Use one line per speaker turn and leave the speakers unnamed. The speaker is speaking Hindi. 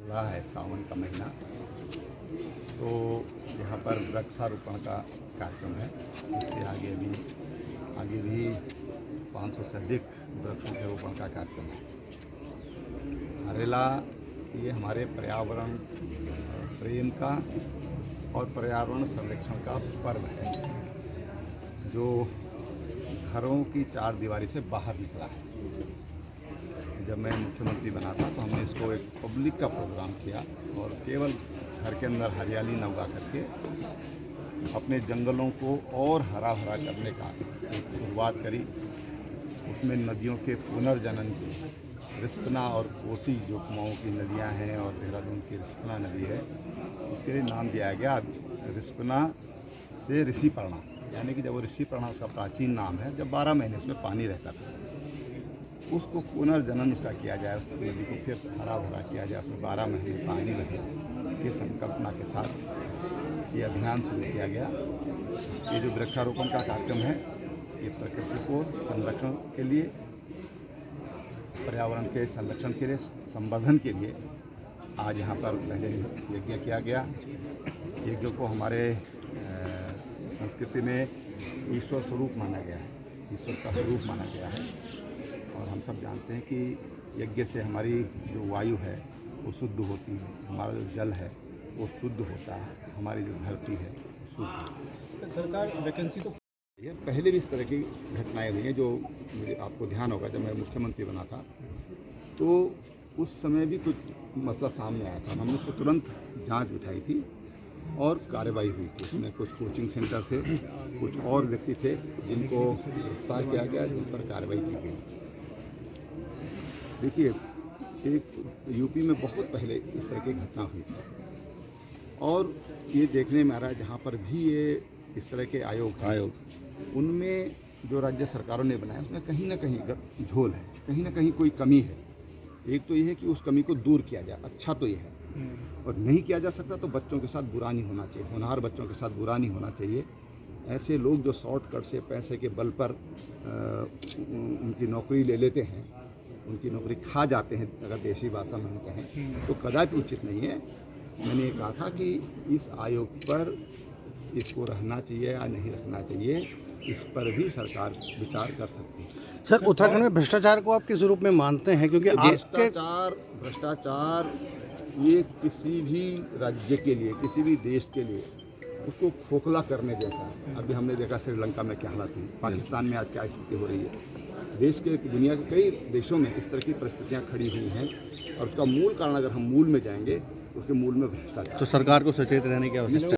रहा है सावन का महीना, तो यहाँ पर वृक्षारोपण का कार्यक्रम है। इससे आगे भी 500 से अधिक वृक्षों के रोपण का कार्यक्रम है। हरेला ये हमारे पर्यावरण प्रेम का और पर्यावरण संरक्षण का पर्व है, जो घरों की चार दीवारी से बाहर निकला है। जब मैं मुख्यमंत्री बना था तो हमने इसको एक पब्लिक का प्रोग्राम किया और केवल घर के अंदर हरियाली न उगा करके अपने जंगलों को और हरा भरा करने का एक शुरुआत करी। उसमें नदियों के पुनर्जनन की, रिस्पना और कोसी जो कुमाऊँ की नदियां हैं और देहरादून की रिस्पना नदी है, उसके लिए नाम दिया गया रिस्पना से ऋषिपर्णा, यानी कि जब वो ऋषिपर्णा उसका प्राचीन नाम है, जब 12 महीने उसमें पानी रहता था, उसको पुनर्जनन उसका किया जाए, उस नदी को फिर हरा भरा किया जाए, उसमें 12 महीने पानी रहे, ये संकल्पना के साथ ये अभियान शुरू किया गया। ये जो वृक्षारोपण का कार्यक्रम है, ये प्रकृति को संरक्षण के लिए, पर्यावरण के संरक्षण के लिए, संवर्धन के लिए आज यहाँ पर पहले यज्ञ किया गया। यज्ञ को हमारे संस्कृति में ईश्वर स्वरूप माना गया है, ईश्वर का स्वरूप माना गया है। और हम सब जानते हैं कि यज्ञ से हमारी जो वायु है वो शुद्ध होती है, हमारा जो जल है वो शुद्ध होता है, हमारी जो धरती है शुद्ध होती है।
सरकार वैकेंसी तो
यार पहले भी इस तरह की घटनाएं हुई हैं, जो मुझे आपको ध्यान होगा जब मैं मुख्यमंत्री बना था तो उस समय भी कुछ मसला सामने आया था। हमने उसको तुरंत जांच बिठाई थी और कार्रवाई हुई थी। उसमें कुछ कोचिंग सेंटर थे, कुछ और व्यक्ति थे जिनको गिरफ्तार किया गया, जिन पर कार्रवाई की गई। देखिए, एक यूपी में बहुत पहले इस तरह की घटना हुई थी और ये देखने में आ रहा है जहाँ पर भी ये इस तरह के आयोग उनमें जो राज्य सरकारों ने बनाया उसमें कहीं ना कहीं झोल है, कहीं ना कहीं कोई कमी है। एक तो ये है कि उस कमी को दूर किया जाए, अच्छा तो ये है, और नहीं किया जा सकता तो बच्चों के साथ बुरा नहीं होना चाहिए, होनहार बच्चों के साथ बुरा नहीं होना चाहिए। ऐसे लोग जो शॉर्टकट से पैसे के बल पर उनकी नौकरी ले लेते हैं, उनकी नौकरी खा जाते हैं, अगर देशी भाषा में हम कहें तो कदापि उचित नहीं है। मैंने ये कहा था कि इस आयोग पर इसको रहना चाहिए या नहीं रखना चाहिए, इस पर भी सरकार विचार कर सकती है।
सर, उत्तराखंड में भ्रष्टाचार को आप किस रूप में मानते हैं? क्योंकि
भ्रष्टाचार ये किसी भी राज्य के लिए, किसी भी देश के लिए उसको खोखला करने जैसा है। अभी हमने देखा श्रीलंका में क्या हालत हुई, पाकिस्तान में आज क्या स्थिति हो रही है। देश के, दुनिया के कई देशों में इस तरह की परिस्थितियाँ खड़ी हुई हैं और उसका मूल कारण अगर हम मूल में जाएंगे, उसके मूल में भ्रष्टाचार।
तो सरकार को सचेत रहने की आवश्यकता है।